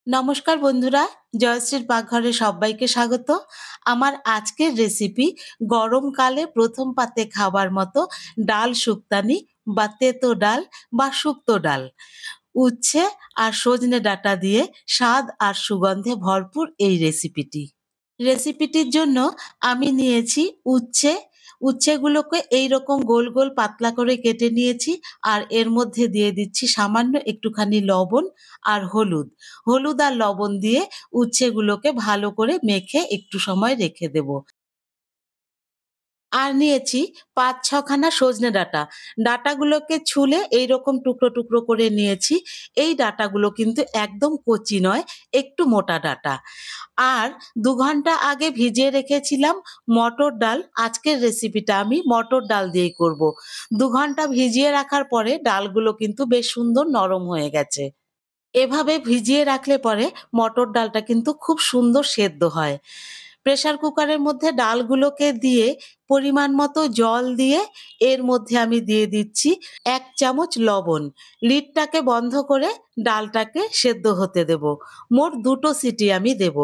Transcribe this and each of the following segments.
নমস্কার বন্ধুরা, জয়শ্রীর পাকঘরে সবাইকে স্বাগত। আমার আজকের রেসিপি গরমকালে প্রথম পাতে খাবার মতো ডাল শুক্তানি বা তেতো ডাল বা শুক্তো ডাল। উচ্ছে আর সজনে ডাঁটা দিয়ে স্বাদ আর সুগন্ধে ভরপুর এই রেসিপিটি। রেসিপিটির জন্য আমি নিয়েছি উচ্ছে। উচ্ছেগুলোকে এইরকম গোল গোল পাতলা করে কেটে নিয়েছি আর এর মধ্যে দিয়ে দিচ্ছি সামান্য একটুখানি লবণ আর হলুদ। হলুদ আর লবণ দিয়ে উচ্ছেগুলোকে ভালো করে মেখে একটু সময় রেখে দেব। আর নিয়েছি ৫-৬ খানা সজনে ডাঁটা। ডাঁটাগুলোকে ছুলে এইরকম টুকরো, টুকরো করে নিয়েছি। এই ডাঁটাগুলো কিন্তু একদম কচি নয়, একটু মোটা ডাঁটা। আর ২ ঘন্টা আগে ভিজিয়ে রেখেছিলাম মটর ডাল। আজকের রেসিপিটা আমি মটর ডাল দিয়েই করব। ২ ঘন্টা ভিজিয়ে রাখার পরে ডালগুলো কিন্তু বেশ সুন্দর নরম হয়ে গেছে। এভাবে ভিজিয়ে রাখলে পরে মটর ডালটা কিন্তু খুব সুন্দর সেদ্ধ হয়। প্রেসার কুকারের মধ্যে ডালগুলোকে দিয়ে পরিমাণ মতো জল দিয়ে এর মধ্যে আমি দিয়ে দিচ্ছি ১ চামচ লবণ। লিডটাকে বন্ধ করে ডালটাকে সেদ্ধ হতে দেব। মোট ২ টো সিটি আমি দেব।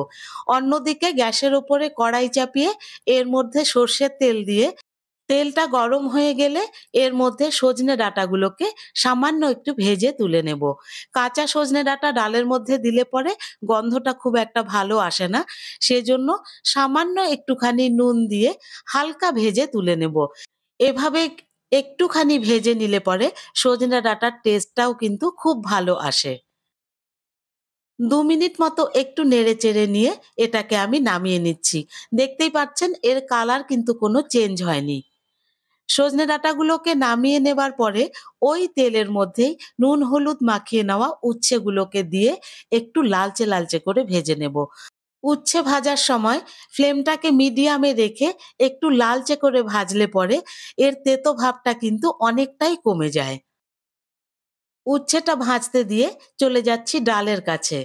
অন্যদিকে গ্যাসের উপরে কড়াই চাপিয়ে এর মধ্যে সর্ষের তেল দিয়ে তেলটা গরম হয়ে গেলে এর মধ্যে সজনে ডাঁটাগুলোকে সামান্য একটু ভেজে তুলে নেব। কাঁচা সজনে ডাঁটা ডালের মধ্যে দিলে পরে গন্ধটা খুব একটা ভালো আসে না। সেজন্য সামান্য একটুখানি নুন দিয়ে হালকা ভেজে তুলে নেব। এভাবে একটুখানি ভেজে নিলে পরে সজনে ডাঁটার টেস্টটাও কিন্তু খুব ভালো আসে। ২ মিনিট মতো একটু নেড়েচেড়ে নিয়ে এটাকে আমি নামিয়ে নিচ্ছি। দেখতেই পাচ্ছেন এর কালার কিন্তু কোনো চেঞ্জ হয়নি। সজনে ডাঁটাগুলোকে নামিয়ে নেবার পরে ওই তেলের মধ্যেই নুন হলুদ মাখিয়ে নেওয়া উচ্ছেগুলোকে দিয়ে একটু লালচে লালচে করে ভেজে নেব। উচ্ছে ভাজার সময় ফ্লেমটাকে মিডিয়ামে রেখে একটু লালচে করে ভাজলে পরে এর তেতো ভাবটা কিন্তু অনেকটাই কমে যায়। উচ্ছেটা ভাজতে দিয়ে চলে যাচ্ছি ডালের কাছে।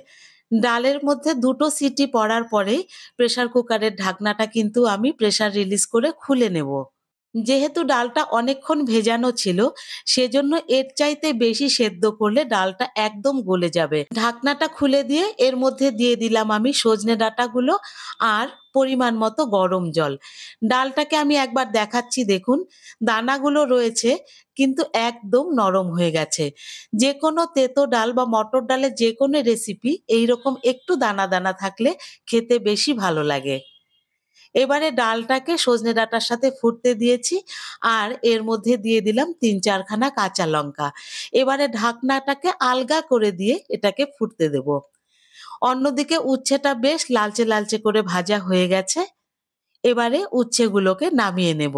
ডালের মধ্যে ২ টো সিটি পড়ার পরেই প্রেসার কুকারের ঢাকনাটা কিন্তু আমি প্রেসার রিলিজ করে খুলে নেব। যেহেতু ডালটা অনেকক্ষণ ভেজানো ছিল, সেজন্য এর চাইতে বেশি সেদ্ধ করলে ডালটা একদম গলে যাবে। ঢাকনাটা খুলে দিয়ে এর মধ্যে দিয়ে দিলাম আমি সজনে ডাঁটাগুলো আর পরিমাণ মতো গরম জল। ডালটাকে আমি একবার দেখাচ্ছি দেখুন, দানাগুলো রয়েছে কিন্তু একদম নরম হয়ে গেছে। যেকোনো তেঁতো ডাল বা মটর ডালের যেকোনো রেসিপি এইরকম একটু দানা দানা থাকলে খেতে বেশি ভালো লাগে। এবারে ডালটাকে সজনে ডাঁটার সাথে ফুটতে দিয়েছি আর এর মধ্যে দিয়ে দিলাম ৩-৪ খানা কাঁচা লঙ্কা। এবারে ঢাকনাটাকে আলগা করে দিয়ে এটাকে ফুটতে দেব। অন্যদিকে উচ্ছেটা বেশ লালচে, লালচে করে ভাজা হয়ে গেছে। এবারে উচ্ছেগুলোকে নামিয়ে নেব।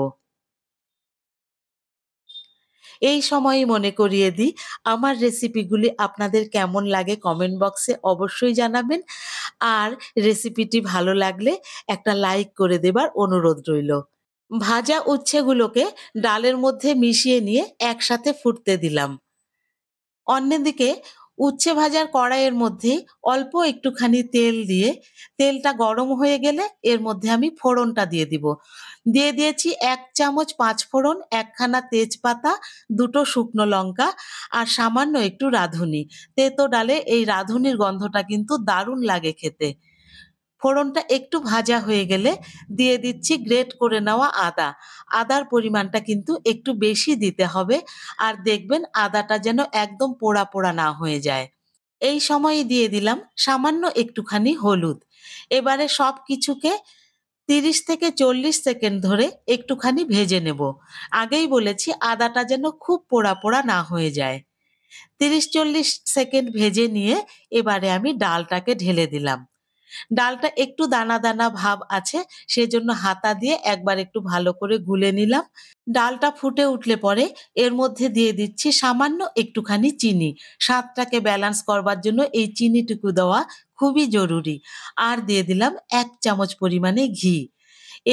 এই সময়ই মনে করিয়ে দিই, আমার রেসিপিগুলি আপনাদের কেমন লাগে কমেন্ট বক্সে অবশ্যই জানাবেন। আর রেসিপিটি ভালো লাগলে একটা লাইক করে দেবার অনুরোধ রইল। ভাজা উচ্ছেগুলোকে ডালের মধ্যে মিশিয়ে নিয়ে একসাথে ফুটতে দিলাম। অন্যদিকে উচ্ছে ভাজার কড়াইয়ের মধ্যে অল্প একটুখানি তেল দিয়ে তেলটা গরম হয়ে গেলে এর মধ্যে আমি ফোড়নটা দিয়ে দিব। দিয়ে দিয়েছি ১ চামচ পাঁচফোড়ন, ১ খানা তেজপাতা, ২ টো শুকনো লঙ্কা আর সামান্য একটু রাঁধুনি। তেঁতো ডালে এই রাঁধুনির গন্ধটা কিন্তু দারুণ লাগে খেতে। ফোড়নটা একটু ভাজা হয়ে গেলে দিয়ে দিচ্ছি গ্রেট করে নেওয়া আদা। আদার পরিমাণটা কিন্তু একটু বেশি দিতে হবে আর দেখবেন আদাটা যেন একদম পোড়া, পোড়া না হয়ে যায়। এই সময়ে দিয়ে দিলাম সামান্য একটুখানি হলুদ। এবারে সবকিছুকে ৩০ থেকে ৪০ সেকেন্ড ধরে একটুখানি ভেজে নেব। আগেই বলেছি আদাটা যেন খুব পোড়া, পোড়া না হয়ে যায়। ৩০-৪০ সেকেন্ড ভেজে নিয়ে এবারে আমি ডালটাকে ঢেলে দিলাম। ডালটা একটু দানা দানা ভাব আছে, সেজন্য হাতা দিয়ে একবার একটু ভালো করে গুলে নিলাম। ডালটা ফুটে উঠলে পরে এর মধ্যে দিয়ে দিচ্ছি সামান্য একটুখানি চিনি। স্বাদটাকে ব্যালেন্স করবার জন্য এই চিনিটুকু দেওয়া খুবই জরুরি। আর দিয়ে দিলাম ১ চামচ পরিমাণে ঘি।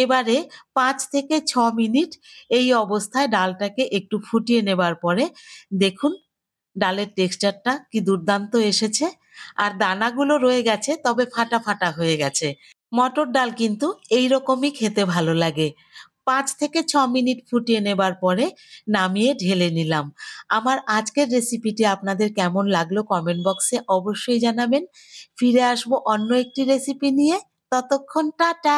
এবারে ৫ থেকে ৬ মিনিট এই অবস্থায় ডালটাকে একটু ফুটিয়ে নেবার পরে দেখুন ডালের টেক্সচারটা কি দুর্দান্ত এসেছে। আর দানাগুলো রয়ে গেছে তবে ফাটা, ফাটা হয়ে গেছে। মটর ডাল কিন্তু এইরকমই খেতে ভালো লাগে। ৫ থেকে ৬ মিনিট ফুটিয়ে নেবার পরে নামিয়ে ঢেলে নিলাম। আমার আজকের রেসিপিটি আপনাদের কেমন লাগলো কমেন্ট বক্সে অবশ্যই জানাবেন। ফিরে আসবো অন্য একটি রেসিপি নিয়ে। ততক্ষণ টাটা।